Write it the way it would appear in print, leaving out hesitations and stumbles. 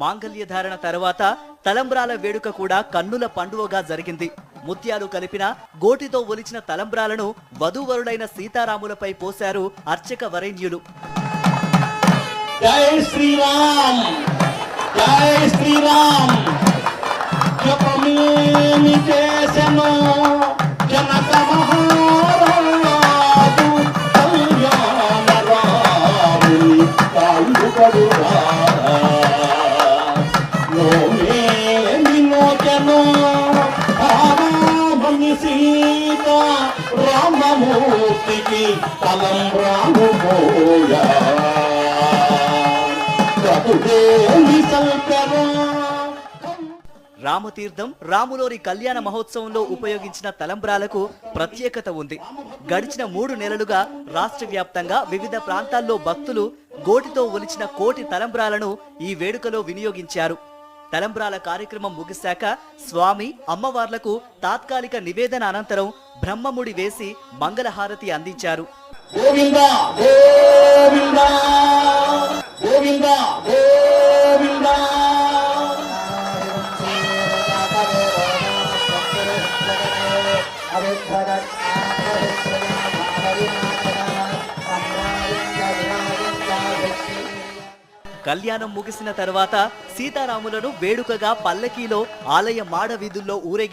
మాంగళ్య ధారణ తర్వాత తలంబ్రాల వేడుక కూడా కన్నుల పండువగా జరిగింది. ముత్యాలు కలిపిన గోటితో ఒలిచిన తలంబ్రాలను వధూవరుడైన సీతారాములపై పోశారు అర్చక వరేణ్యులు. జై శ్రీరామ్, జై శ్రీరామ్. జపమేమి చేసెను జనక మహారాజు, కళ్యాణ రాముని కాళ్ళు పడువారా. నోమేమి నోచెను రామని సీత, రామమూర్తికి తలంబ్రాలు పోయా. రామతీర్థం రాములోరి కళ్యాణ మహోత్సవంలో ఉపయోగించిన తలంబ్రాలకు ప్రత్యేకత ఉంది. గడిచిన 3 నెలలుగా రాష్ట్ర వ్యాప్తంగా వివిధ ప్రాంతాల్లో భక్తులు గోటితో ఒలిచిన కోటి తలంబ్రాలను ఈ వేడుకలో వినియోగించారు. తలంబ్రాల కార్యక్రమం ముగిశాక స్వామి అమ్మవార్లకు తాత్కాలిక నివేదన అనంతరం బ్రహ్మముడి వేసి మంగళహారతి అందించారు. గోవింద గోవింద గోవింద గోవింద. కళ్యాణం ముగిసిన తర్వాత సీతారాములను వేడుకగా పల్లకీలో ఆలయ మాడ వీధుల్లో ఊరేగి